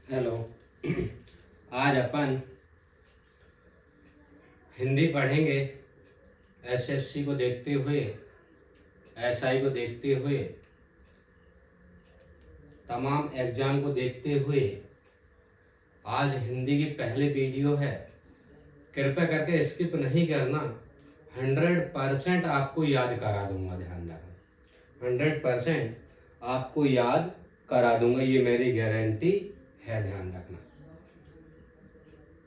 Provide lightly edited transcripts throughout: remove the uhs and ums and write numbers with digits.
Hello. आज अपन हिंदी पढ़ेंगे। SSC को देखते हुए, एसआई को देखते हुए, तमाम एग्जाम को देखते हुए आज हिंदी की पहली वीडियो है। कृपया करके स्किप नहीं करना। 100% आपको याद करा दूंगा, ध्यान रखना। 100% आपको याद करा दूंगा, ये मेरी गारंटी है, ध्यान रखना।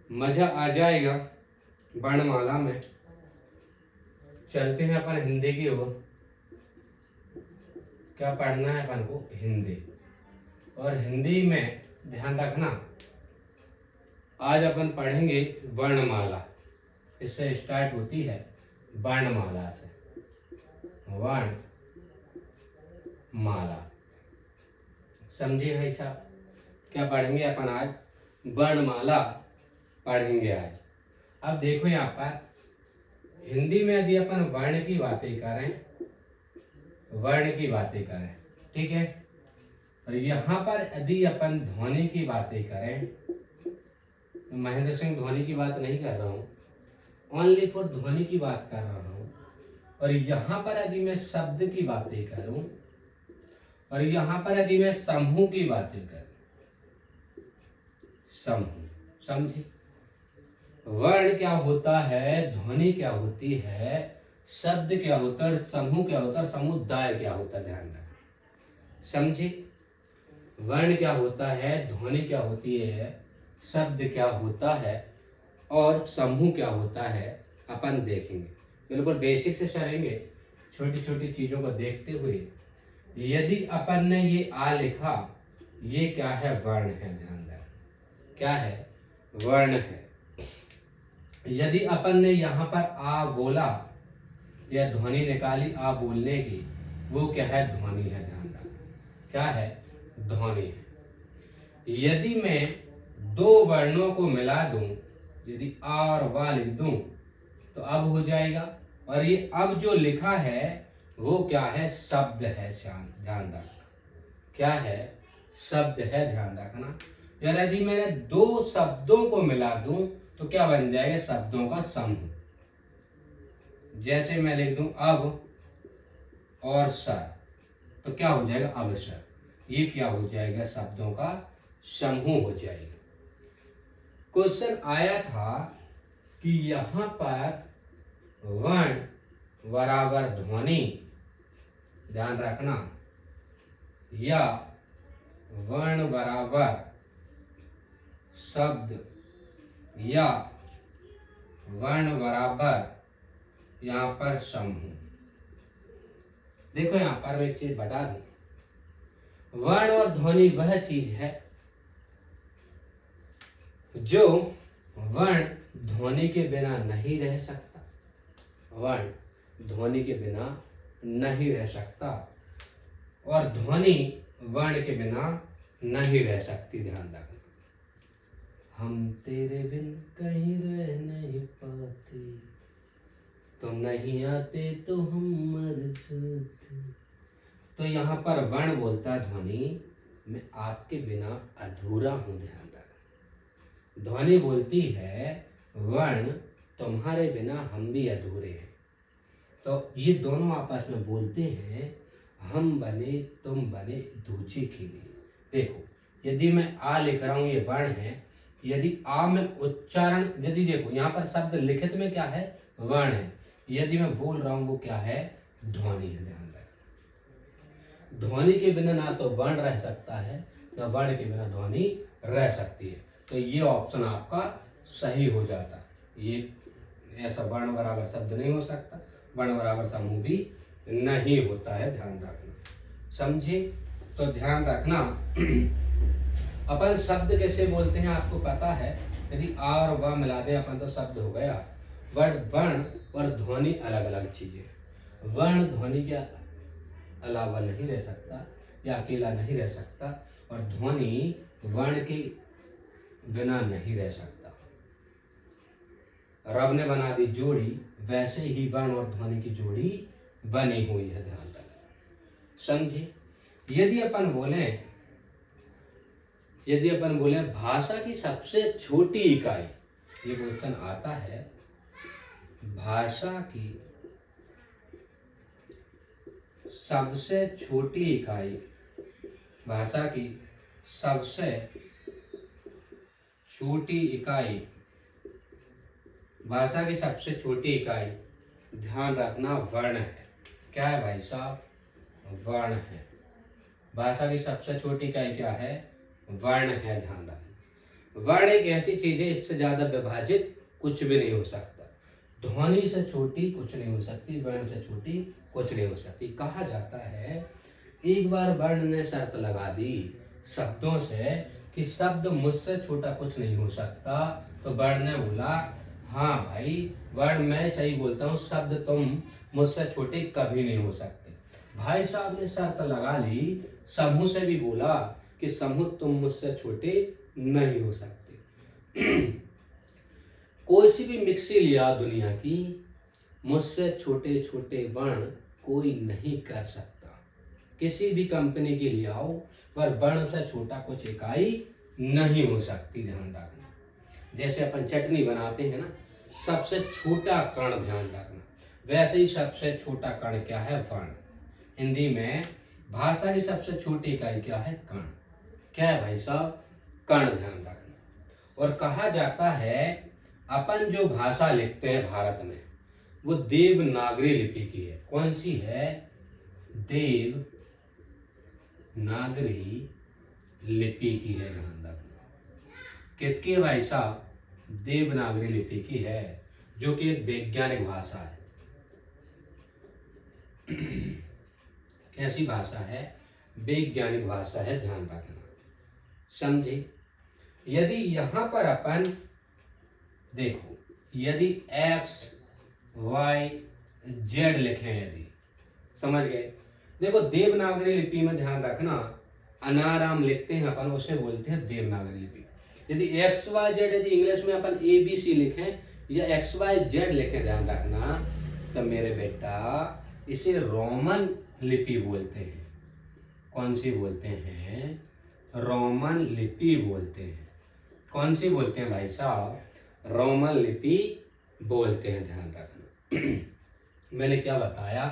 मजा आ जाएगा। वर्णमाला में चलते हैं अपन हिंदी की ओर। क्या पढ़ना है अपन को? हिंदी। और हिंदी में ध्यान रखना, आज अपन पढ़ेंगे वर्णमाला। इससे स्टार्ट होती है वर्णमाला से। वर्णमाला, समझे भाई साहब? क्या पढ़ेंगे अपन आज? वर्णमाला पढ़ेंगे आज। अब देखो यहाँ पर हिंदी में यदि अपन वर्ण की बातें करें, वर्ण की बातें करें, ठीक है। और यहाँ पर यदि अपन ध्वनि की बातें करें, तो महेंद्र सिंह ध्वनि की बात नहीं कर रहा हूँ, ओनली फॉर ध्वनि की बात कर रहा हूँ। और यहाँ पर यदि मैं शब्द की बातें करूं, और यहाँ पर यदि मैं समूह की बातें करूं, समूह, समझे? वर्ण क्या होता है, ध्वनि क्या होती है, शब्द क्या होता है, समूह क्या होता है, समुदाय क्या होता है, ध्यान रखें। समझे? वर्ण क्या होता है, ध्वनि क्या होती है, शब्द क्या होता है और समूह क्या होता है, अपन देखेंगे। बिल्कुल बेसिक से चलेंगे, छोटी छोटी चीजों को देखते हुए। यदि अपन ने ये आ लिखा, ये क्या है? वर्ण है, ध्यान रखें। क्या है? वर्ण है। यदि अपन ने यहाँ पर आ बोला या ध्वनि निकाली आ बोलने की, वो क्या है? ध्वनि है, ध्यान रखें। क्या है? ध्वनि है। यदि मैं दो वर्णों को मिला दूं, यदि आ और वा लिख दूं, तो अब हो जाएगा। और ये अब जो लिखा है वो क्या है? शब्द है, ध्यान रखना। क्या है? शब्द है, ध्यान रखना। यार यदि मैंने दो शब्दों को मिला दूं तो क्या बन जाएगा? शब्दों का समूह। जैसे मैं लिख दूं अब और सर, तो क्या हो जाएगा? अब सर। ये क्या हो जाएगा? शब्दों का समूह हो जाएगा। क्वेश्चन आया था कि यहां पर वर्ण बराबर ध्वनि, ध्यान रखना, या वर्ण बराबर शब्द, या वर्ण बराबर यहां पर समूह। देखो यहां पर मैं एक चीज बता दूं, वर्ण और ध्वनि वह चीज है जो वर्ण ध्वनि के बिना नहीं रह सकता। वर्ण ध्वनि के बिना नहीं रह सकता और ध्वनि वर्ण के बिना नहीं रह सकती, ध्यान रखना। हम तेरे बिन कहीं रह नहीं पाते, तुम नहीं आते तो हम मर जाते। तो यहाँ पर वर्ण बोलता है ध्वनि, मैं आपके बिना अधूरा हूं, ध्यान रखना। ध्वनि बोलती है वर्ण, तुम्हारे बिना हम भी अधूरे हैं। तो ये दोनों आपस में बोलते हैं, हम बने तुम बने दूजे के लिए। देखो यदि मैं आ लिख रहा हूं, ये वर्ण है। यदि आ में उच्चारण, यदि देखो यहाँ पर शब्द लिखित में क्या है? वर्ण है। यदि मैं बोल रहा हूं वो क्या है? ध्वनि है, ध्यान रखें। ध्वनि के बिना ना तो वर्ण रह सकता है, ना वर्ण के बिना ध्वनि रह सकती है। तो ये ऑप्शन आपका सही हो जाता। ये ऐसा वर्ण बराबर शब्द नहीं हो सकता, वर्ण बराबर समूह भी नहीं होता है, ध्यान रखना। समझे? तो ध्यान रखना। अपन शब्द कैसे बोलते हैं आपको पता है। यदि आ और व मिला दें अपन तो शब्द हो गया। वर्ण और ध्वनि अलग अलग चीजें। वर्ण ध्वनि के अलावा नहीं रह सकता या अकेला नहीं रह सकता, और ध्वनि वर्ण के बिना नहीं रह सकता। रब ने बना दी जोड़ी, वैसे ही वर्ण और ध्वनि की जोड़ी बनी हुई है, ध्यान रखें। समझे? यदि अपन बोले यदि अपन बोले भाषा की सबसे छोटी इकाई, ये क्वेश्चन आता है, भाषा की सबसे छोटी इकाई, भाषा की सबसे छोटी इकाई, भाषा की सबसे छोटी इकाई, ध्यान रखना वर्ण है। क्या है भाई साहब? वर्ण है। भाषा की सबसे छोटी इकाई क्या है? वर्ण है, ध्यान रखना। वर्ण एक ऐसी चीज है, इससे ज्यादा विभाजित कुछ भी नहीं हो सकता। ध्वनि से छोटी कुछ नहीं हो सकती, वर्ण से छोटी कुछ नहीं हो सकती। कहा जाता है एक बार वर्ण ने शर्त लगा दी शब्दों से कि शब्द मुझसे छोटा कुछ नहीं हो सकता, तो वर्ण ने बोला हाँ भाई वर्ण मैं सही बोलता हूँ, शब्द तुम मुझसे छोटे कभी नहीं हो सकते। भाई साहब ने शर्त लगा ली, समूह से भी बोला कि समूह तुम मुझसे छोटे नहीं हो सकते। कोई सी भी मिक्सी लिया दुनिया की, मुझसे छोटे छोटे वर्ण कोई नहीं कर सकता। किसी भी कंपनी के लिए आओ, पर वर्ण से छोटा कुछ इकाई नहीं हो सकती, ध्यान रखना। जैसे अपन चटनी बनाते हैं ना, सबसे छोटा कण ध्यान रखना, वैसे ही सबसे छोटा कण क्या है? वर्ण। हिंदी में भाषा की सबसे छोटी इकाई क्या है? कण। क्या है भाई साहब? कण, ध्यान रखना। और कहा जाता है अपन जो भाषा लिखते हैं भारत में, वो देवनागरी लिपि की है। कौन सी है? देवनागरी लिपि की है, ध्यान रखना। किसकी है भाई साहब? देवनागरी लिपि की है, जो कि एक वैज्ञानिक भाषा है। कैसी भाषा है? वैज्ञानिक भाषा है, ध्यान रखना, समझे। यदि यहां पर अपन देखो, यदि x y z लिखे, यदि समझ गए, देखो देवनागरी लिपि में ध्यान रखना, अनाराम लिखते हैं अपन, उसे बोलते हैं देवनागरी लिपि। यदि एक्स वाई जेड, यदि इंग्लिश में अपन ABC लिखें या XYZ लिखें, ध्यान रखना, तो मेरे बेटा इसे रोमन लिपि बोलते हैं। कौन सी बोलते हैं? रोमन लिपि बोलते हैं। कौन सी बोलते हैं भाई साहब? रोमन लिपि बोलते हैं, ध्यान रखना। मैंने क्या बताया?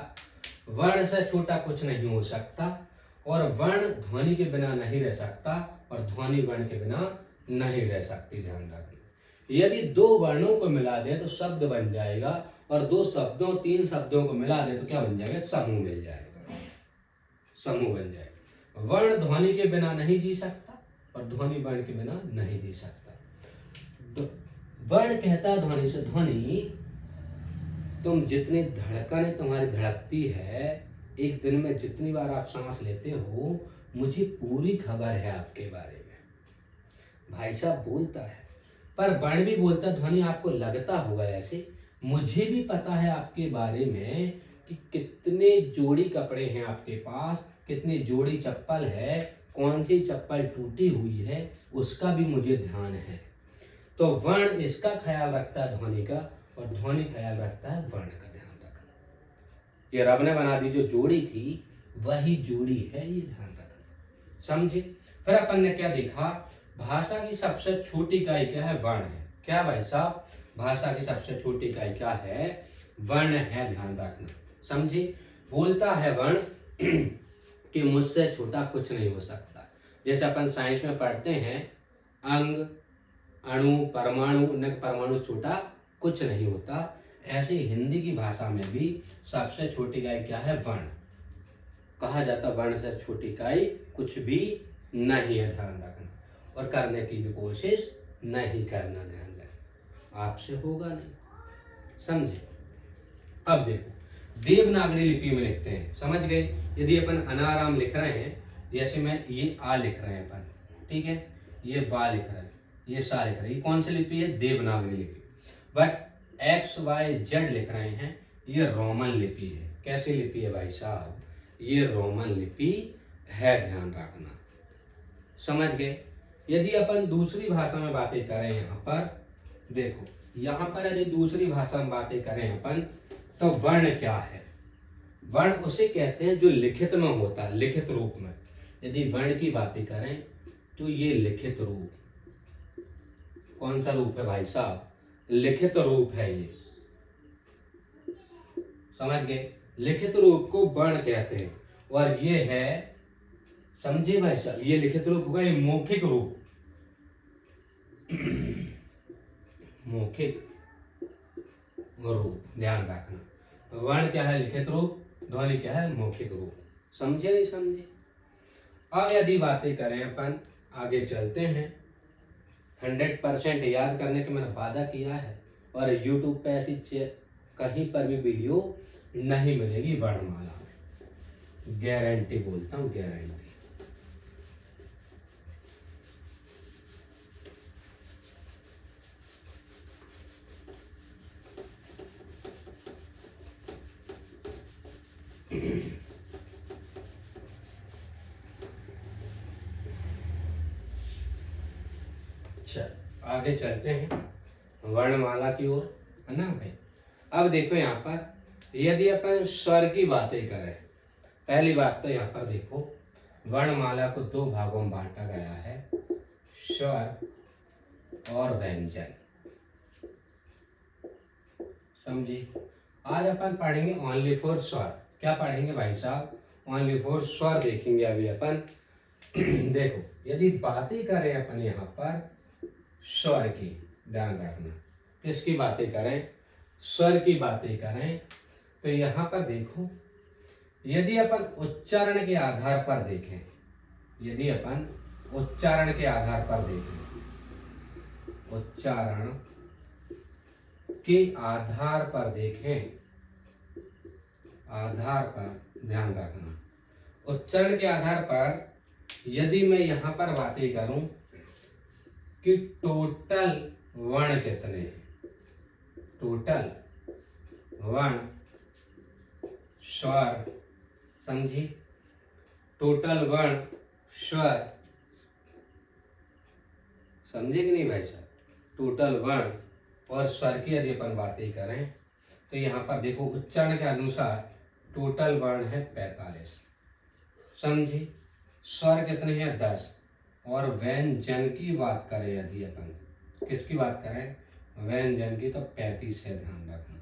वर्ण से छोटा कुछ नहीं हो सकता, और वर्ण ध्वनि के बिना नहीं रह सकता, और ध्वनि वर्ण के बिना नहीं रह सकती, ध्यान रखना। यदि दो वर्णों को मिला दे तो शब्द बन जाएगा, और दो शब्दों तीन शब्दों को मिला दे तो क्या बन जाएगा? समूह मिल जाएगा, समूह बन जाएगा। वर्ण ध्वनि के बिना नहीं जी सकता, और ध्वनि वर्ण के बिना नहीं जी सकता। तो वर्ण कहता है ध्वनि से, ध्वनि तुम जितनी धड़कन तुम्हारी धड़कती है, एक दिन में जितनी बार आप सांस लेते हो, मुझे पूरी खबर है आपके बारे में। भाई साहब बोलता है, पर वर्ण भी बोलता, ध्वनि आपको लगता होगा ऐसे, मुझे भी पता है आपके बारे में कि कितने जोड़ी कपड़े हैं आपके पास, कितनी जोड़ी चप्पल है, कौन सी चप्पल टूटी हुई है, उसका भी मुझे ध्यान है। तो वर्ण इसका ख्याल रखता है ध्वनि का, और ध्वनि ख्याल रखता है वर्ण का, ध्यान रखना। ये रब ने बना दी जो जोड़ी थी, वही जोड़ी है, ये ध्यान रखना, समझे। फिर अपन ने क्या देखा? भाषा की सबसे छोटी इकाई क्या है? वर्ण है। क्या भाई साहब? भाषा की सबसे छोटी इकाई क्या है? वर्ण है, ध्यान रखना, समझे। बोलता है वर्ण कि मुझसे छोटा कुछ नहीं हो सकता। जैसे अपन साइंस में पढ़ते हैं, अंग, अणु, परमाणु, उनके परमाणु छोटा कुछ नहीं होता, ऐसे हिंदी की भाषा में भी सबसे छोटी इकाई क्या है? वर्ण। कहा जाता वर्ण से छोटी इकाई कुछ भी नहीं है, ध्यान रखना, और करने की भी कोशिश नहीं करना, ध्यान रखना, आपसे होगा नहीं, समझे। अब देखो देवनागरी लिपि में लिखते हैं, समझ गए। यदि अपन अनाराम लिख रहे हैं, जैसे मैं ये आ लिख रहे हैं अपन, ठीक है, ये वा लिख रहे हैं, ये सा लिख रहे हैं, ये कौन सी लिपि है? देवनागरी लिपि। बट XYZ लिख रहे हैं, ये रोमन लिपि है। कैसी लिपि है भाई साहब? ये रोमन लिपि है, ध्यान रखना, समझ गए। यदि अपन दूसरी भाषा में बातें करें, यहाँ पर देखो, यहाँ पर यदि दूसरी भाषा में बातें करें अपन, तो वर्ण क्या है? वर्ण उसे कहते हैं जो लिखित में होता है, लिखित रूप में। यदि वर्ण की बातें करें तो ये लिखित रूप, कौन सा रूप है भाई साहब? लिखित रूप है ये, समझ गए? लिखित रूप को वर्ण कहते हैं और ये है, समझे भाई साहब, ये लिखित रूप होगा, ये मौखिक रूप मौखिक रूप, ध्यान रखना। वर्ण क्या है? लिखित रूप। ध्वनि क्या है? मौखिक रूप। समझे नहीं समझे? अब यदि बातें करें अपन, आगे चलते हैं। 100% याद करने का मैंने वादा किया है और YouTube पे ऐसी कहीं पर भी वीडियो नहीं मिलेगी वर्णमाला में, गारंटी बोलता हूँ, गारंटी। अच्छा, आगे चलते हैं वर्णमाला की ओर, है ना भाई? अब देखो यहाँ पर, यदि अपन स्वर की बातें करें, पहली बात तो यहाँ पर देखो, वर्णमाला को दो भागों में बांटा गया है, स्वर और व्यंजन। समझे? आज अपन पढ़ेंगे ओनली फॉर स्वर। क्या पढ़ेंगे भाई साहब? ओनली फॉर स्वर देखेंगे अभी अपन। देखो, यदि बातें करें अपन यहाँ पर स्वर की, ध्यान रखना, किसकी बातें करें? स्वर की बातें करें, तो यहाँ पर देखो, यदि अपन उच्चारण के आधार पर देखें, यदि अपन उच्चारण के आधार पर देखें, उच्चारण के आधार पर देखें, आधार पर ध्यान रखना, उच्चारण के आधार पर यदि मैं यहाँ पर बातें करूं कि टोटल वर्ण कितने हैं, टोटल वर्ण स्वर, समझी? टोटल वर्ण स्वर, समझे कि नहीं भाई साहब? टोटल वर्ण और स्वर की यदि अपन बातें करें तो यहाँ पर देखो, उच्चारण के अनुसार टोटल वर्ण है 45, समझे? स्वर कितने हैं? 10। और व्यंजन की बात करें यदि अपन, किसकी बात करें? व्यंजन की, तो 35 है, ध्यान रखना।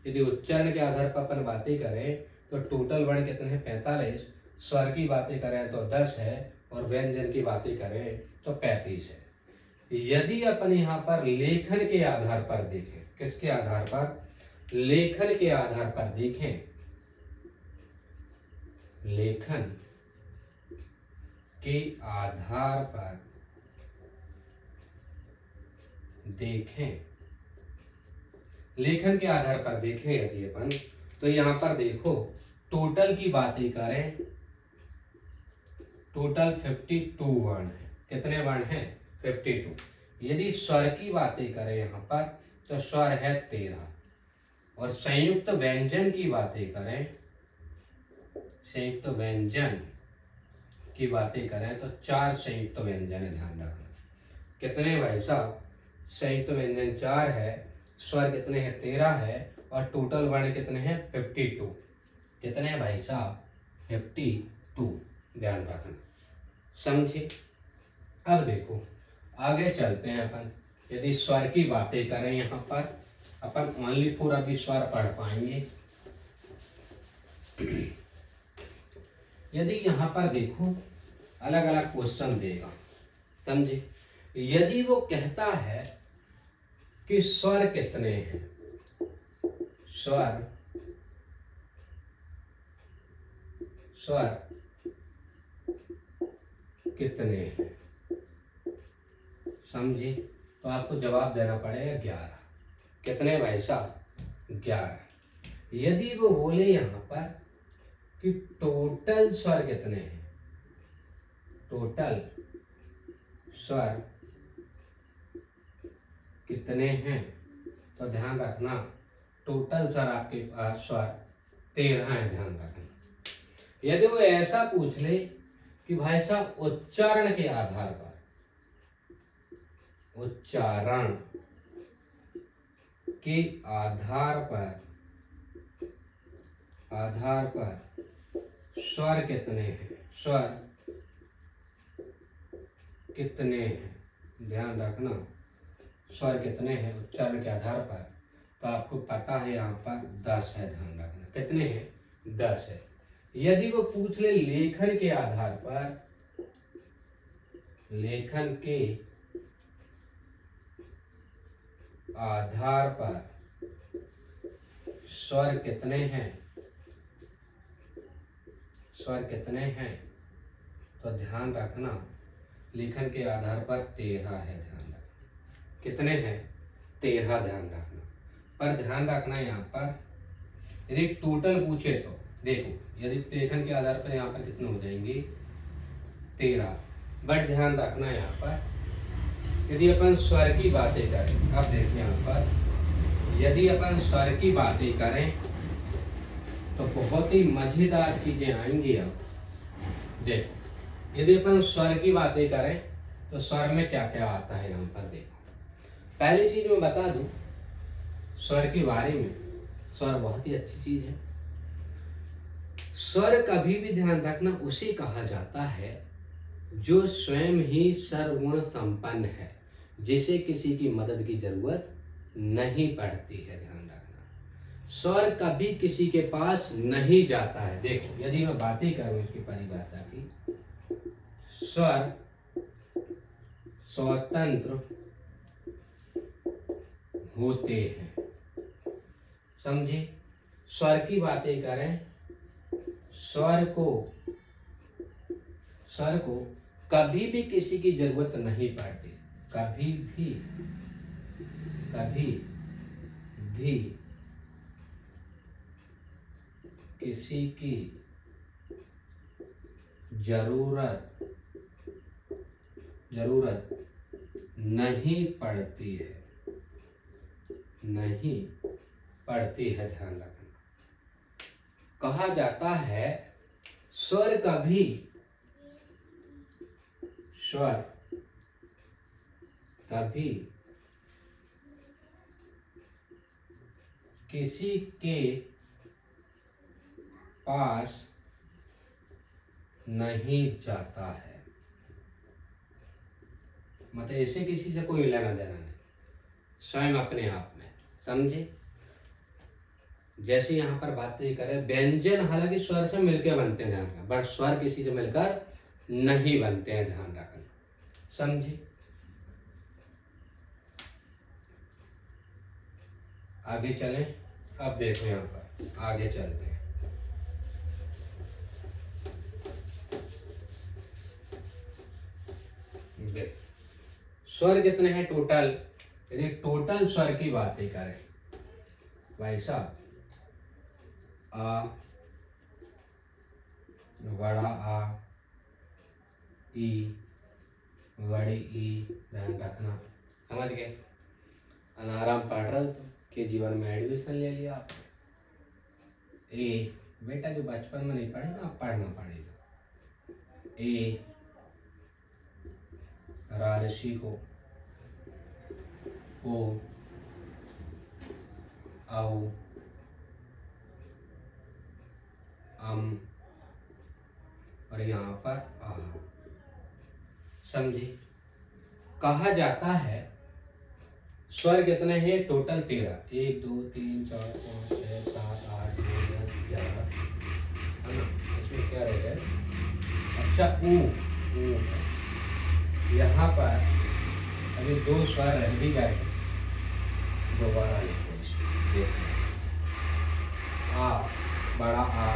यदि उच्चारण के आधार पर अपन बातें करें तो टोटल वर्ण कितने हैं? 45। स्वर की बातें करें तो 10 है और व्यंजन की बातें करें तो 35 है। यदि अपन यहाँ पर लेखन के आधार पर देखें, किसके आधार पर? लेखन के आधार पर देखें, लेखन के आधार पर देखें, लेखन के आधार पर देखें यदि अपन, तो यहां पर देखो, टोटल की बातें करें, टोटल 52 वर्ण है। कितने वर्ण हैं? 52। यदि स्वर की बातें करें यहां पर, तो स्वर है 13। और संयुक्त व्यंजन की बातें करें, संयुक्त व्यंजन की बातें करें तो 4 संयुक्त व्यंजन है, ध्यान रखना। कितने भाई साहब? संयुक्त व्यंजन 4 है, स्वर कितने हैं? 13 है, और टोटल वर्ण कितने हैं? 52। कितने भाई साहब? 52, ध्यान रखना, समझे? अब देखो, आगे चलते हैं अपन। यदि स्वर की बातें करें यहाँ पर, अपन ओनली फॉर अभी स्वर पढ़ पाएंगे। यदि यहाँ पर देखो, अलग अलग क्वेश्चन देगा, समझे? यदि वो कहता है कि स्वर कितने हैं, स्वर, स्वर कितने हैं, समझे? तो आपको जवाब देना पड़ेगा 11। कितने भाई साहब? 11। यदि वो बोले यहाँ पर कि टोटल स्वर कितने हैं, टोटल स्वर कितने हैं, तो ध्यान रखना, टोटल स्वर आपके पास स्वर 13 है, ध्यान रखना। यदि वो ऐसा पूछ ले कि भाई साहब उच्चारण के आधार पर, उच्चारण के आधार पर, आधार पर स्वर कितने हैं, स्वर कितने हैं, ध्यान रखना स्वर कितने हैं उच्चारण के आधार पर, तो आपको पता है यहाँ पर 10 है, ध्यान रखना कितने हैं 10 है। यदि वो पूछ ले लेखन के आधार पर, लेखन के आधार पर स्वर कितने हैं, स्वर कितने हैं, तो ध्यान रखना लेखन के आधार पर 13 है, ध्यान रखना कितने हैं 13, ध्यान रखना। पर ध्यान रखना यहाँ पर यदि टोटल पूछे तो देखो यदि लेखन के आधार पर यहाँ पर कितने हो जाएंगे 13, बट ध्यान रखना यहाँ पर यदि अपन स्वर की बातें करें, अब देखिए यहाँ पर यदि अपन स्वर की बातें करें तो बहुत ही मजेदार चीजें आएंगी। अब देखो यदि अपन स्वर की बातें करें तो स्वर में क्या क्या आता है यहाँ पर देखो। पहली चीज मैं बता दूं स्वर के बारे में, स्वर बहुत ही अच्छी चीज है। स्वर कभी भी ध्यान रखना उसे कहा जाता है जो स्वयं ही सर्वगुण संपन्न है, जिसे किसी की मदद की जरूरत नहीं पड़ती है। ध्यान रखना स्वर कभी किसी के पास नहीं जाता है। देखो यदि मैं बातें करूं इसकी परिभाषा की, स्वर स्वतंत्र होते हैं, समझे। स्वर की बातें करें, स्वर को कभी भी किसी की जरूरत नहीं पड़ती, कभी भी किसी की जरूरत नहीं पड़ती है, नहीं पड़ती है, ध्यान रखना। कहा जाता है स्वर कभी किसी के पास नहीं जाता है, मतलब ऐसे किसी से कोई लेना देना नहीं, स्वयं अपने आप में, समझे। जैसे यहाँ पर बातें करें व्यंजन हालांकि स्वर से मिलकर बनते हैं, ध्यान रखना, बट स्वर किसी से मिलकर नहीं बनते हैं, ध्यान रखना, समझे। आगे चलें, अब देखो यहाँ पर आगे चलते हैं। देख स्वर कितने हैं टोटल, यदि टोटल स्वर की बातें करें भाई साहब, आ, बड़ा आ, ई, बड़ी ई, ध्यान रखना, समझ गए। अनाराम पढ़ रहे हो तो के जीवन में एडमिशन ले लिया आप। ए बेटा जो बचपन में नहीं पढ़ेगा आप पढ़ना पड़ेगा। ए राशि को, ओ, औ, अम, और यहाँ पर आ, समझे। कहा जाता है स्वर कितने हैं टोटल 13, 1 2 3 4 5 6 7 8 9 10 11, है ना। इसमें क्या रहेगा, अच्छा ऊ यहाँ पर अभी 2 स्वर रह भी गए, दोबारा लिखो, आ, बड़ा आ,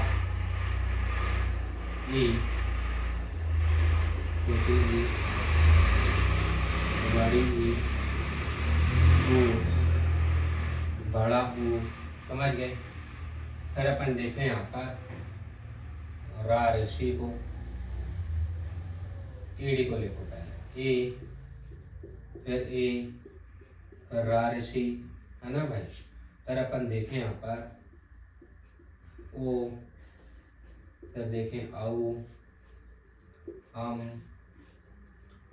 ई, छोटी ई, बड़ी ई, ऊ, बड़ा ऊ, समझ गए। फिर अपन देखें यहाँ पर रा ऋषि को, ईडी को लिखो पहले, ए, फिर ए, फिर रा ऋषि, है ना भाई। फिर अपन देखें यहाँ पर ओ, फिर देखें औ, हम,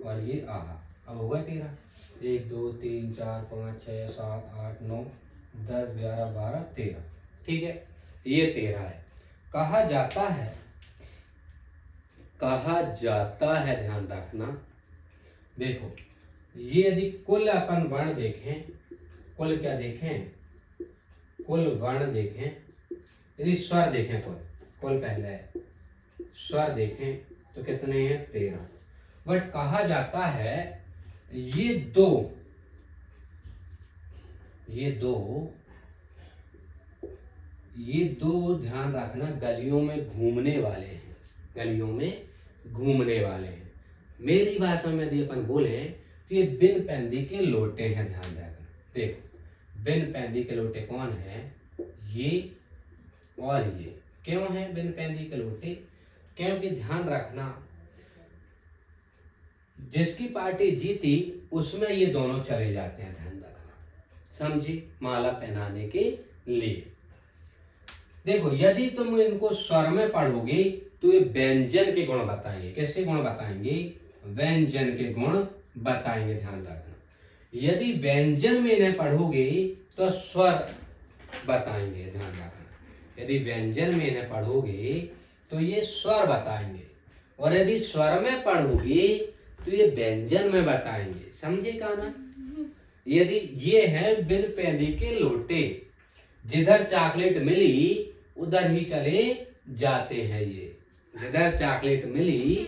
और ये आ। अब होगा 13, 1 2 3 4 5 6 7 8 9 10 11 12 13, ठीक है, ये 13 है। कहा जाता है ध्यान रखना देखो ये यदि कुल अपन वर्ण देखें, कुल क्या देखें, कुल वर्ण देखें, यदि स्वर देखें, कुल कुल पहले है, स्वर देखें तो कितने हैं 13। बट कहा जाता है ये दो ध्यान रखना गलियों में घूमने वाले हैं, गलियों में घूमने वाले हैं। मेरी भाषा में यदि अपन बोले तो ये बिन पैंदी के लोटे हैं, ध्यान रखना। देखो बिन पैंदी के लोटे कौन है, ये और ये। क्यों है बिन पैंदी के लोटे, क्योंकि ध्यान रखना जिसकी पार्टी जीती उसमें ये दोनों चले जाते हैं, ध्यान रखना, समझी, माला पहनाने के लिए। देखो यदि तुम इनको स्वर में पढ़ोगे तो ये व्यंजन के गुण बताएंगे। कैसे गुण बताएंगे, व्यंजन के गुण बताएंगे, ध्यान रखना। यदि व्यंजन में इन्हें पढ़ोगे तो स्वर बताएंगे, ध्यान रखना। यदि व्यंजन में इन्हें पढ़ोगे तो ये स्वर बताएंगे, और यदि स्वर में पढ़ोगे तो ये व्यंजन में बताएंगे, समझे कान्हा। यदि ये है बिन पैंदी के लोटे, जिधर चॉकलेट मिली उधर ही चले जाते हैं, ये जिधर चॉकलेट मिली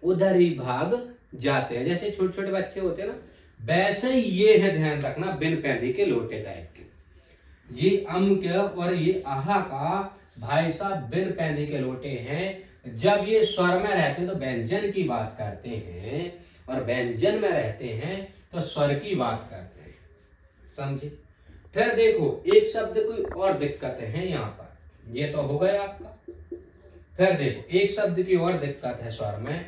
उधर ही भाग जाते हैं। जैसे छोटे छोटे बच्चे होते हैं ना, वैसे ये है, ध्यान रखना, बिन पैंदी के लोटे टाइप के। ये अम के और ये आहा का भाई साहब बिन पैंदी के लोटे हैं। जब ये स्वर में रहते हैं तो व्यंजन की बात करते हैं, और व्यंजन में रहते हैं तो स्वर की बात करते हैं, समझे। फिर देखो एक शब्द कोई और दिक्कत है यहाँ पर, ये तो हो गया आपका। फिर देखो एक शब्द की और दिक्कत है स्वर में।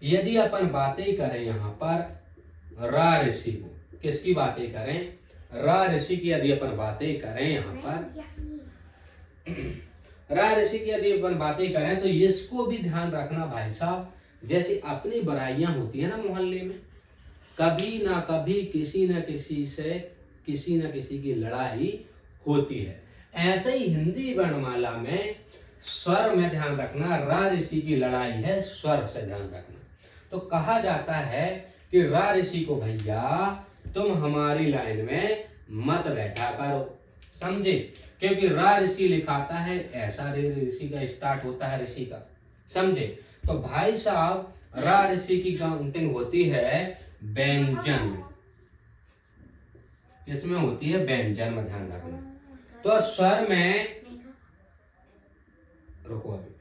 यदि अपन बातें करें यहाँ पर रा ऋषि को, किसकी बातें करें, रा ऋषि की यदि अपन बातें करें यहाँ पर, रा ऋषि की यदि अपन बातें करें तो इसको भी ध्यान रखना भाई साहब। जैसे अपनी बुराइयां होती है ना मोहल्ले में, कभी ना कभी किसी न किसी से किसी न किसी की लड़ाई होती है। ऐसे ही हिंदी वर्णमाला में स्वर में ध्यान रखना, रा ऋषि की लड़ाई है स्वर से, ध्यान रखना। तो कहा जाता है कि रा ऋषि को भैया तुम हमारी लाइन में मत बैठा करो, समझे, क्योंकि रा ऋषि लिखाता है ऐसा, रे ऋषि का स्टार्ट होता है ऋषि का, समझे। तो भाई साहब रा ऋषि की काउंटिंग होती है व्यंजन में, इसमें होती है व्यंजन में, ध्यान रखना। तो स्वर में, रुको अभी,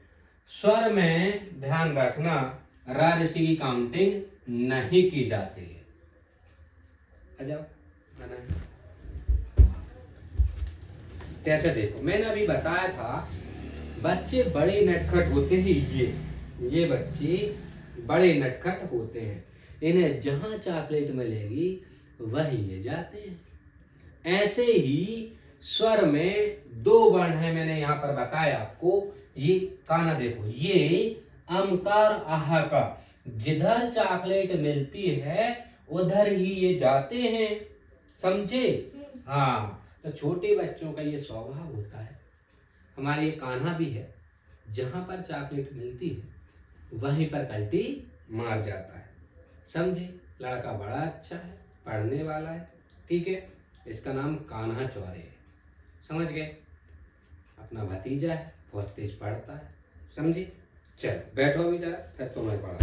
स्वर में ध्यान रखना रा ऋषि की काउंटिंग नहीं की जाती है। अजब कैसे, देखो मैंने अभी बताया था बच्चे बड़े नटखट होते हैं, ये बच्चे बड़े नटखट होते हैं, इन्हें जहां चॉकलेट मिलेगी वहीं ले जाते हैं। ऐसे ही स्वर में दो वर्ण है, मैंने यहाँ पर बताया आपको। ये काना देखो, ये अमकार आहा का, जिधर चॉकलेट मिलती है उधर ही ये जाते हैं, समझे। हाँ, तो छोटे बच्चों का ये स्वभाव होता है। हमारे ये कान्हा भी है, जहां पर चॉकलेट मिलती है वहीं पर कल्टी मार जाता है, समझे। लड़का बड़ा अच्छा है, पढ़ने वाला है, ठीक है, इसका नाम कान्हा चौरे है, समझ गए। अपना भतीजा है, बहुत तेज पढ़ता है, समझे। चलो बैठो अभी जरा, फिर तुम्हें पढ़ा।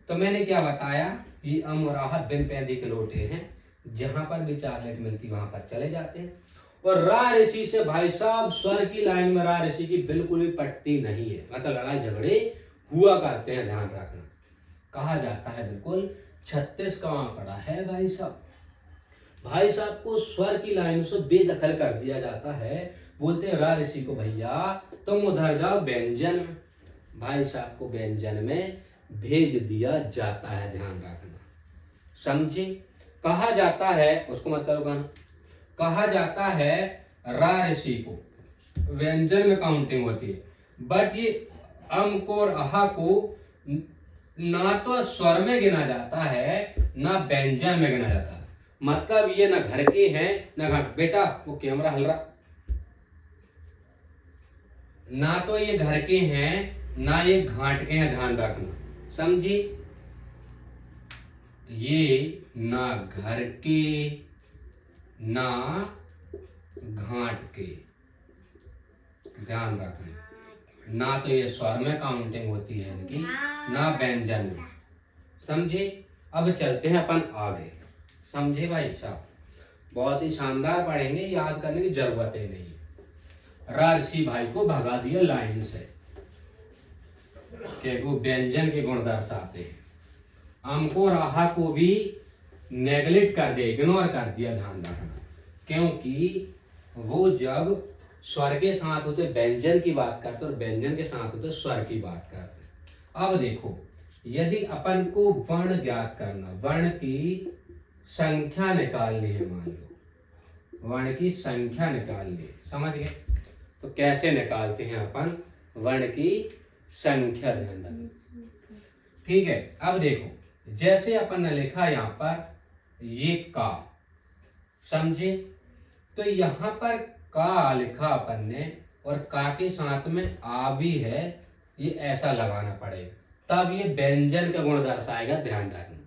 तो मैंने क्या बताया, ये अम और आहत बिन पैंदी के लोटे हैं, जहां पर भी चॉकलेट मिलती वहां पर चले जाते हैं। और रा ऋषि से भाई साहब स्वर की लाइन में रा ऋषि की बिल्कुल भी पटती नहीं है, मतलब लड़ाई झगड़े हुआ करते हैं, ध्यान रखना। कहा जाता है बिल्कुल 36 का आंकड़ा है भाई साहब। भाई साहब को स्वर की लाइन से बेदखल कर दिया जाता है, बोलते हैं रा ऋषि को भैया तुम उधर जाओ व्यंजन में, भाई साहब को व्यंजन में भेज दिया जाता है, ध्यान रखना, समझे। कहा जाता है, उसको मत करो गाना, कहा जाता है रा ऋषि को व्यंजन में काउंटिंग होती है, बट ये अम को और आहा को ना तो स्वर में गिना जाता है ना व्यंजन में गिना जाता है। मतलब ये ना घर के हैं ना घाट, बेटा वो कैमरा हल रहा, ना तो ये घर के हैं ना ये घाट के हैं, ध्यान रखना, समझी। ये ना घर के ना घाट के, ध्यान रखना। ना तो ये स्वर में काउंटिंग होती है इनकी, ना व्यंजन में, समझे। अब चलते हैं अपन आगे, समझे भाई साहब। बहुत ही शानदार पढ़ेंगे, याद करने की जरूरत ही नहीं है। राजसी भाई को भगा दिया लाइन से कि वो व्यंजन के गुण दर्शाते हैं। अम को राहा को भी नेगलेक्ट कर दिया, इग्नोर कर दिया, ध्यान रखना। क्योंकि वो जब स्वर के साथ होते व्यंजन की बात करते और व्यंजन के साथ होते स्वर की बात करते। अब देखो, यदि अपन को वर्ण ज्ञात करना, वर्ण की संख्या निकालनी है, मान लो वर्ण की संख्या निकालनी है, समझ गए। तो कैसे निकालते हैं अपन वर्ण की संख्या, ध्यान रखना, ठीक है। अब देखो, जैसे अपन ने लिखा यहाँ पर ये का, समझे। तो यहाँ पर का लिखा अपन ने और का के साथ में आ भी है, ये ऐसा लगाना पड़ेगा, तब ये व्यंजन का गुण दर्शाएगा, ध्यान रखना।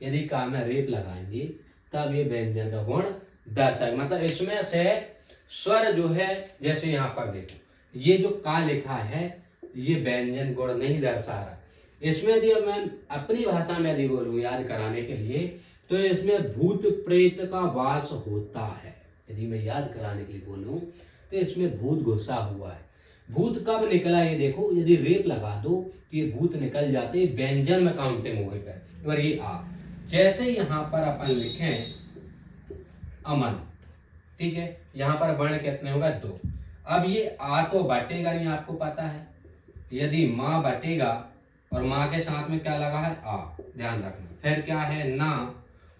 यदि का में रेप लगाएंगे तब ये व्यंजन का गुण दर्शाएगा। मतलब इसमें से स्वर जो है, जैसे यहाँ पर देखो ये जो का लिखा है ये व्यंजन गुण नहीं दर्शा रहा। इसमें यदि मैं अपनी भाषा में यदि बोलूं याद कराने के लिए, तो इसमें भूत प्रेत का वास होता है। यदि मैं याद कराने के लिए बोलूं तो इसमें भूत घुसा हुआ है। भूत कब निकला ये देखो, यदि रेप लगा दो तो ये भूत निकल जाते, व्यंजन में काउंटिंग हो गई। फिर ये आ, जैसे यहाँ पर अपन लिखें अमन, ठीक है, यहाँ पर वर्ण कितने होगा, 2। अब ये आ तो बटेगा नहीं, आपको पता है। यदि माँ बटेगा और माँ के साथ में क्या लगा है, आ, ध्यान रखना। फिर क्या है, ना,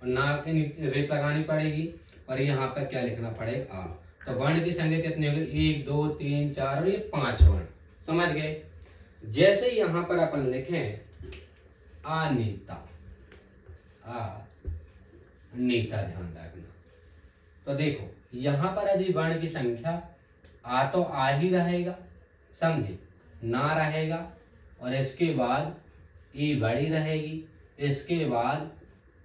और ना के नीचे रेप लगानी पड़ेगी और यहाँ पर क्या लिखना पड़ेगा, आ। तो वर्ण की संख्या कितनी होगी, 1 2 3 4 और ये 5 वर्ण, समझ गए। जैसे यहाँ पर अपन लिखें अनीता, नीता, ध्यान रखना। तो देखो यहाँ पर यदि वर्ण की संख्या आ तो आ ही रहेगा, समझे, ना रहेगा और इसके बाद ई बड़ी रहेगी, इसके बाद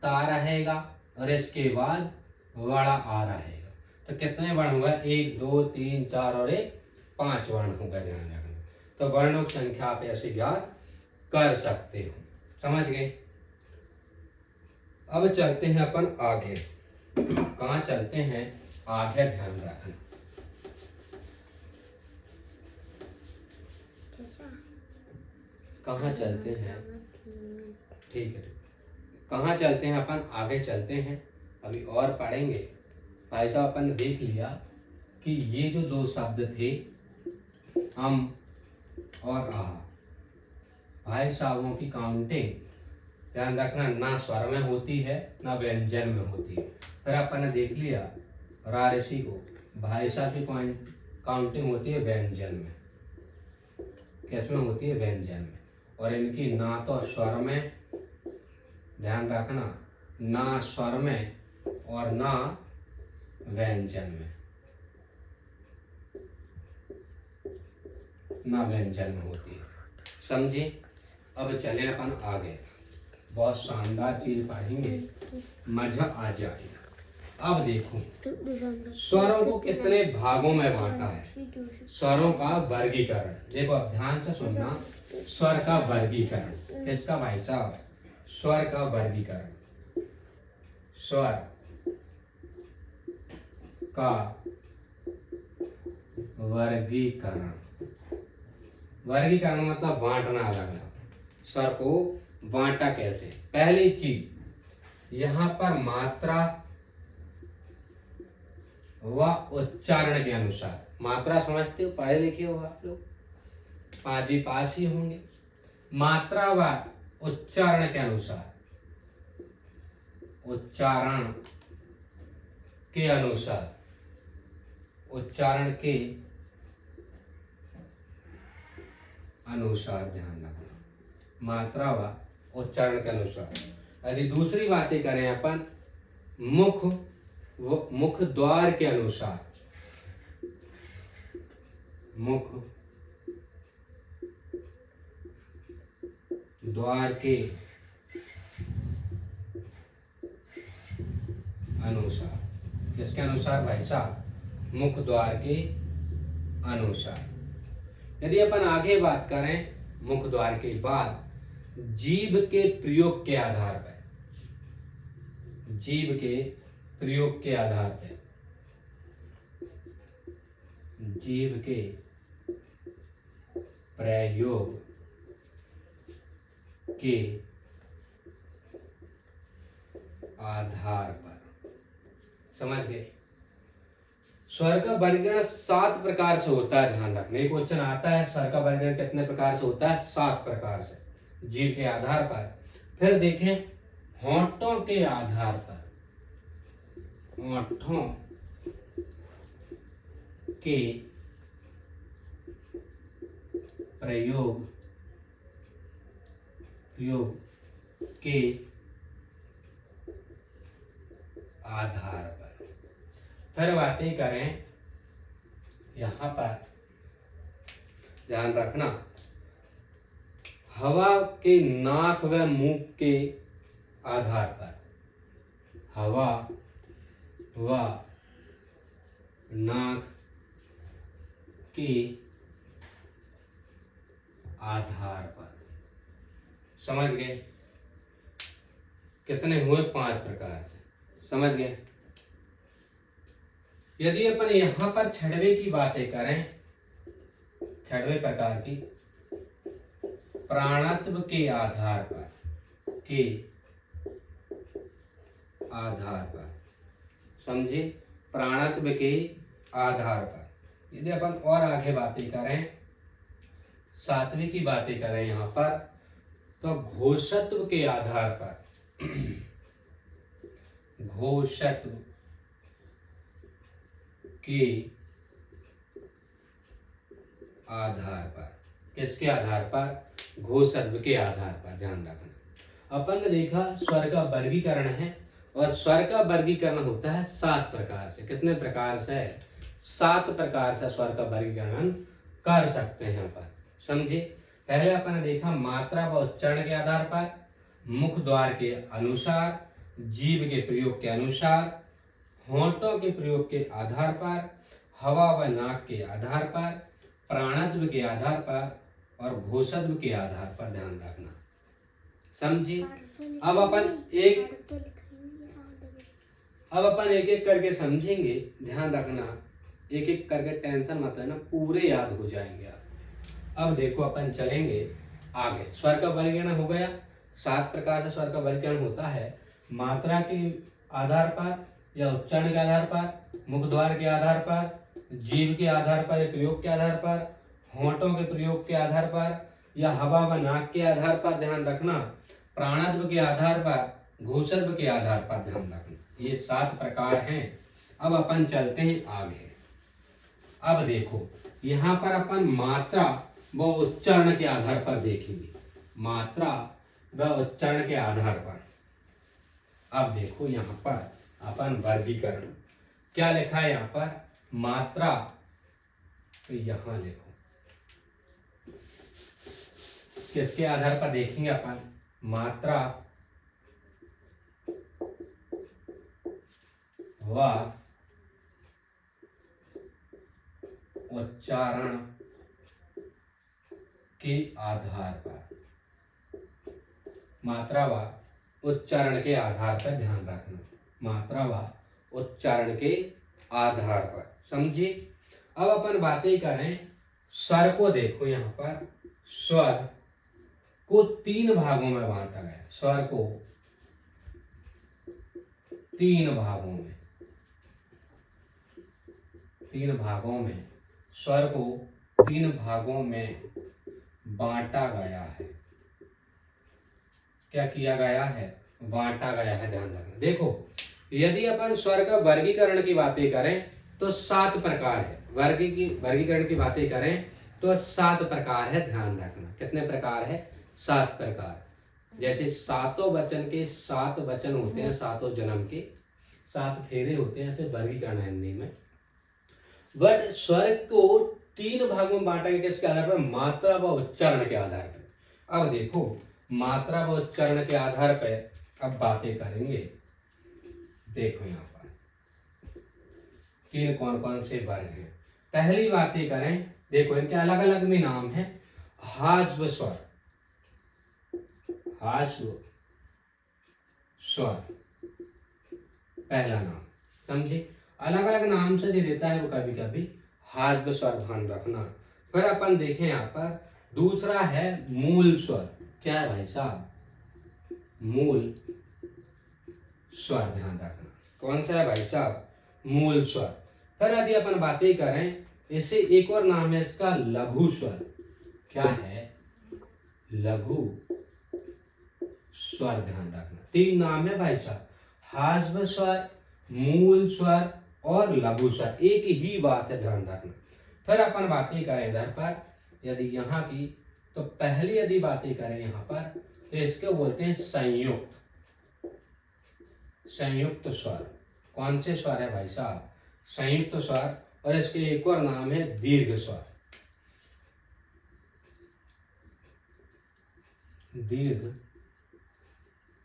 ता रहेगा और इसके बाद बड़ा आ रहेगा। तो कितने वर्ण होगा, 1 2 3 4 और 1 5 वर्ण होगा, ध्यान रखना। तो वर्णों की संख्या आप ऐसे ज्ञात कर सकते हो, समझ गए। अब चलते हैं अपन आगे, कहाँ चलते हैं आगे, ध्यान रखना। कहाँ चलते हैं, ठीक है, कहाँ चलते हैं अपन, आगे चलते हैं, अभी और पढ़ेंगे। भाई साहब अपन ने देख लिया कि ये जो 2 शब्द थे अम और आ, भाई साहबों की काउंटिंग ध्यान रखना, ना स्वर में होती है ना व्यंजन में होती है। फिर अपन ने देख लिया रारसी को, भाई साहब की काउंटिंग होती है व्यंजन में, किसमें होती है, व्यंजन में। और इनकी ना तो स्वर में, ध्यान रखना, ना स्वर में और ना व्यंजन में, ना व्यंजन में होती है, समझे। अब चले अपन आगे, बहुत शानदार चीज पढ़ेंगे, मजा आ जाएगा। अब देखो स्वरों को कितने भागों में बांटा है, स्वरों का वर्गीकरण। देखो अब ध्यान से सुनना, स्वर का वर्गीकरण, किसका भाई साहब, स्वर का वर्गीकरण। स्वर का वर्गीकरण, वर्गीकरण मतलब बांटना, अलग अलग स्वर को बांटा कैसे। पहली चीज, यहाँ पर मात्रा व उच्चारण के अनुसार, मात्रा समझते हो, पढ़े लिखे हो आप लोग, 5वीं पास ही होंगे। मात्रा व उच्चारण के अनुसार, उच्चारण के अनुसार, उच्चारण के अनुसार, ध्यान रखना, मात्रा व उच्चारण के अनुसार। यदि दूसरी बातें करें अपन, मुख द्वार के अनुसार, मुख द्वार के अनुसार। किसके अनुसार भाई साहब? मुख द्वार के अनुसार। यदि अपन आगे बात करें मुख द्वार के बाद, जीभ के प्रयोग के आधार पर, जीभ के प्रयोग के आधार पर, जीभ के प्रयोग के आधार पर, समझ गए? स्वर का वर्गीकरण 7 प्रकार से होता है, ध्यान रखना। एक क्वेश्चन आता है स्वर का वर्गीकरण कितने प्रकार से होता है? 7 प्रकार से, जीभ के आधार पर। फिर देखें होंठों के आधार पर, होंठों के प्रयोग के आधार पर। फिर बातें करें यहां पर, ध्यान रखना, हवा के नाक व मुंह के आधार पर, हवा व नाक के आधार पर। समझ गए? कितने हुए? 5 प्रकार से, समझ गए? यदि अपन यहां पर छठवे की बातें करें, छठवे प्रकार की, प्राणत्व के आधार पर, के आधार पर, समझे? प्राणत्व के आधार पर। यदि अपन और आगे बातें करें, 7वीं की बातें करें यहां पर, तो घोषत्व के आधार पर, घोषत्व के आधार पर। किसके आधार पर? घोषत्व के आधार पर, ध्यान रखना। अपन ने देखा स्वर का वर्गीकरण है, और स्वर का वर्गीकरण होता है 7 प्रकार से। कितने प्रकार से? 7 प्रकार से स्वर का वर्गीकरण कर सकते हैं अपन, समझे? पहले अपन ने देखा मात्रा व उच्चारण के आधार पर, मुख द्वार के अनुसार, जीभ के प्रयोग के अनुसार, होंठों के प्रयोग के आधार पर, हवा व नाक के आधार पर, प्राणत्व के आधार पर और घोषत्व के आधार पर, ध्यान रखना, समझे? अब अपन एक एक करके समझेंगे, ध्यान रखना, एक एक करके, टेंशन मत लेना, पूरे याद हो जाएंगे आप। अब देखो अपन चलेंगे आगे। स्वर का वर्गीकरण हो गया, 7 प्रकार से स्वर का वर्गीकरण होता है। मात्रा के आधार पर या उच्चारण के आधार पर, मुख द्वार के आधार पर, जीभ के आधार पर या प्रयोग के आधार पर, होंठों के प्रयोग के आधार पर या हवा व नाक के आधार पर, ध्यान रखना, प्राणत्व के आधार पर, घोषत्व के आधार पर, ध्यान रखना। ये 7 प्रकार हैं। अब अपन चलते हैं आगे। अब देखो यहाँ पर अपन मात्रा व उच्चारण के आधार पर देखेंगे, मात्रा व उच्चारण के आधार पर। अब देखो यहाँ पर अपन वर्गीकरण क्या लिखा है, यहाँ पर मात्रा, तो यहाँ लिखो किसके आधार पर देखेंगे अपन? मात्रा व उच्चारण के आधार पर, मात्रा व उच्चारण के आधार पर, ध्यान रखना, मात्रा व उच्चारण के आधार पर, समझे? अब अपन बातें करें स्वर को। देखो यहाँ पर स्वर को 3 भागों में बांटा गया, स्वर को 3 भागों में, 3 भागों में, स्वर को 3 भागों में बांटा गया है। क्या किया गया है? बांटा गया है, ध्यान रखना। देखो यदि अपन स्वर का वर्गीकरण की बातें करें तो 7 प्रकार है। वर्गीकरण की बातें करें तो 7 प्रकार है, ध्यान रखना। कितने प्रकार है? 7 प्रकार। जैसे 7 वचन के 7 वचन होते हैं, 7 जन्म के 7 फेरे होते हैं, ऐसे वर्गीकरण है हिंदी में। बट स्वर को 3 भागों में बांटा गया, किसके आधार पर? मात्रा व उच्चारण के आधार पर। अब देखो मात्रा व उच्चारण के आधार पर अब बातें करेंगे। देखो यहाँ पर तीन कौन कौन से वर्ग हैं। पहली बातें करें, देखो इनके अलग अलग भी नाम है। हाश्व स्वर, हाश्व स्वर पहला नाम, समझे। अलग अलग नाम से दे देता है वो कभी कभी, हाश्व स्वर ध्यान रखना। फिर अपन देखें यहाँ पर दूसरा है मूल स्वर। क्या है भाई साहब? मूल स्वर, ध्यान रखना। कौन सा है भाई साहब? मूल स्वर। फिर यदि अपन बातें करें, इससे एक और नाम है इसका लघु स्वर। क्या है? लघु स्वर, ध्यान रखना। तीन नाम है भाई साहब, हाश्व स्वर, मूल स्वर और लघु स्वर। एक ही बात है, ध्यान रखना। फिर अपन बातें करें इधर पर यदि यहाँ की, तो पहली यदि बातें करें यहाँ पर, तो इसके बोलते हैं संयुक्त, संयुक्त स्वर। कौन से स्वर है भाई साहब? संयुक्त स्वर। और इसके एक और नाम है दीर्घ स्वर, दीर्घ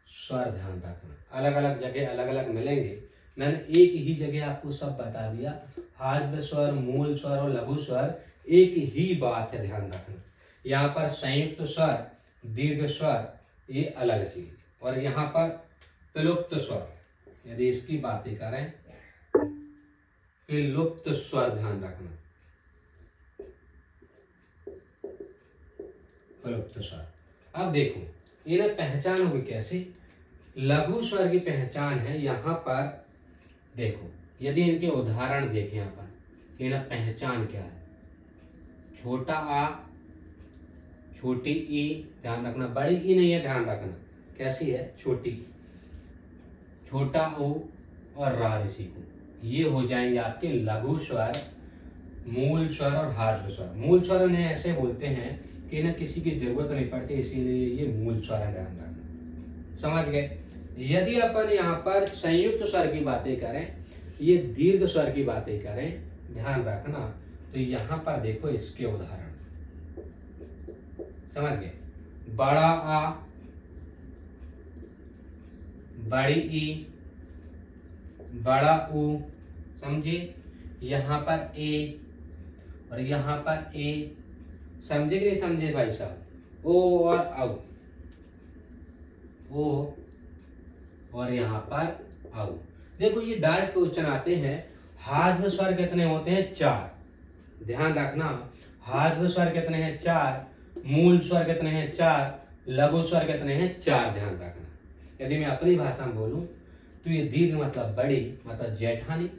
स्वर, ध्यान रखना। अलग अलग जगह अलग अलग मिलेंगे, मैंने एक ही जगह आपको सब बता दिया। हाश्व स्वर, मूल स्वर और लघु स्वर एक ही बात है, ध्यान रखना। यहाँ पर संयुक्त स्वर, दीर्घ स्वर ये अलग चीज, और यहाँ पर विलुप्त स्वर, यदि इसकी बातें करें, विलुप्त स्वर, ध्यान रखना, विलुप्त स्वर। अब देखो इन्हें पहचानोगे कैसे? लघु स्वर की पहचान है यहाँ पर, देखो यदि इनके उदाहरण देखें यहाँ पर, इन्हें पहचान क्या है? छोटा आ, छोटी ई, ध्यान रखना, बड़ी ई नहीं है, ध्यान रखना। कैसी है? छोटी, छोटा ऊ और रा ऋषि को, ये हो जाएंगे आपके लघु स्वर, मूल स्वर और हाश्व स्वर। मूल स्वर इन्हें ऐसे बोलते हैं कि इन्हें किसी की जरूरत नहीं पड़ती, इसीलिए ये मूल स्वर है, ध्यान रखना। समझ गए? यदि अपन यहाँ पर संयुक्त स्वर की बातें करें, ये दीर्घ स्वर की बातें करें, ध्यान रखना, तो यहाँ पर देखो इसके उदाहरण, समझ गए? बड़ा आ, बड़ी ई, बड़ा ऊ, समझे? यहाँ पर ए और यहाँ पर ए, समझे कि नहीं समझे भाई साहब? ओ और औ, ओ और यहाँ पर औ। देखो ये डायरेक्ट क्वेश्चन आते हैं। हाश्व स्वर कितने होते हैं? 4, ध्यान रखना। हाश्व स्वर कितने हैं? 4। मूल स्वर कितने हैं? 4। लघु स्वर कितने हैं? 4, ध्यान रखना। यदि मैं अपनी भाषा में बोलूं तो ये दीर्घ मतलब बड़ी, मतलब जेठानी,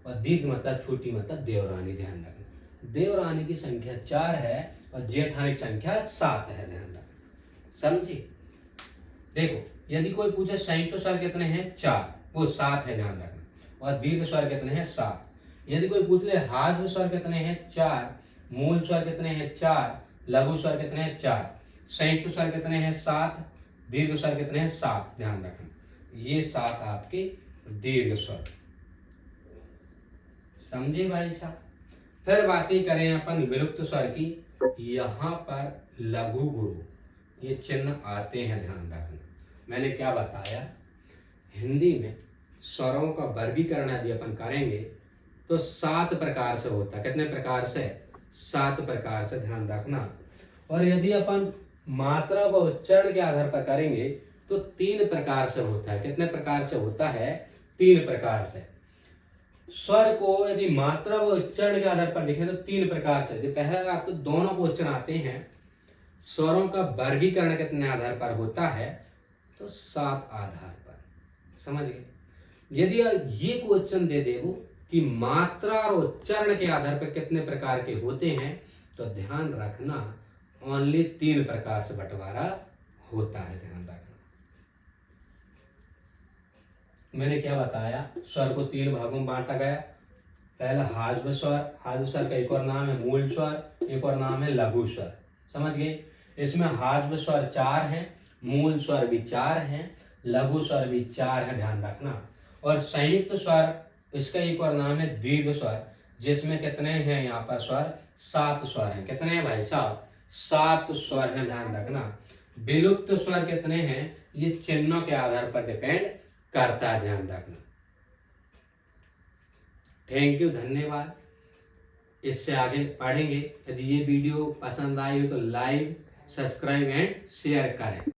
और दीर्घ मतलब छोटी, मतलब देवरानी, ध्यान रखना। देवरानी की संख्या 4 है और जेठानी की संख्या 7 है, ध्यान रखना, समझे? देखो यदि कोई पूछे संयुक्त स्वर कितने हैं? 4, वो 7 है, ध्यान रखना। और दीर्घ स्वर कितने हैं? 7। यदि कोई पूछ ले हाश्व स्वर कितने हैं? 4। मूल स्वर कितने हैं? 4। लघु स्वर कितने हैं? 4। संयुक्त स्वर कितने हैं? 7। दीर्घ स्वर कितने हैं? 7, ध्यान रखना। ये 7 आपके दीर्घ स्वर, समझे भाई साहब? फिर बातें करें अपन विलुप्त स्वर की, यहाँ पर लघु गुरु ये चिन्ह आते हैं, ध्यान रखना। मैंने क्या बताया? हिंदी में स्वरों का वर्गीकरण यदि अपन करेंगे तो 7 प्रकार से होता है। कितने प्रकार से? 7 प्रकार से, ध्यान रखना। और यदि अपन मात्रा व उच्चारण के आधार पर करेंगे तो 3 प्रकार से होता है। कितने प्रकार से होता है? 3 प्रकार से। स्वर को यदि मात्रा व उच्चारण के आधार पर लिखें तो 3 प्रकार से। पहले आप तो दोनों को उच्चारण आते हैं। स्वरों का वर्गीकरण कितने आधार पर होता है? तो 7 आधार पर, समझ गए? यदि ये क्वेश्चन दे दे वो कि मात्रा और उच्चारण के आधार पर कितने प्रकार के होते हैं, तो ध्यान रखना ओनली 3 प्रकार से बंटवारा होता है, ध्यान रखना। मैंने क्या बताया? स्वर को 3 भागों में बांटा गया। पहला हाश्व स्वर, हाश्व स्वर का एक और नाम है मूल स्वर, एक और नाम है लघु स्वर, समझ गए? इसमें हाश्व स्वर 4 हैं, मूल स्वर भी 4 हैं, लघु स्वर भी 4 है, ध्यान रखना। और संयुक्त स्वर, इसका एक और नाम है दीर्घ स्वर, जिसमें कितने हैं यहाँ पर स्वर? 7 स्वर हैं। कितने हैं भाई साहब? 7 स्वर हैं, ध्यान रखना। विलुप्त स्वर कितने हैं? ये चिन्हों के आधार पर डिपेंड करता है, ध्यान रखना। थैंक यू, धन्यवाद। इससे आगे पढ़ेंगे। यदि ये वीडियो पसंद आई हो तो लाइक, सब्सक्राइब एंड शेयर करें।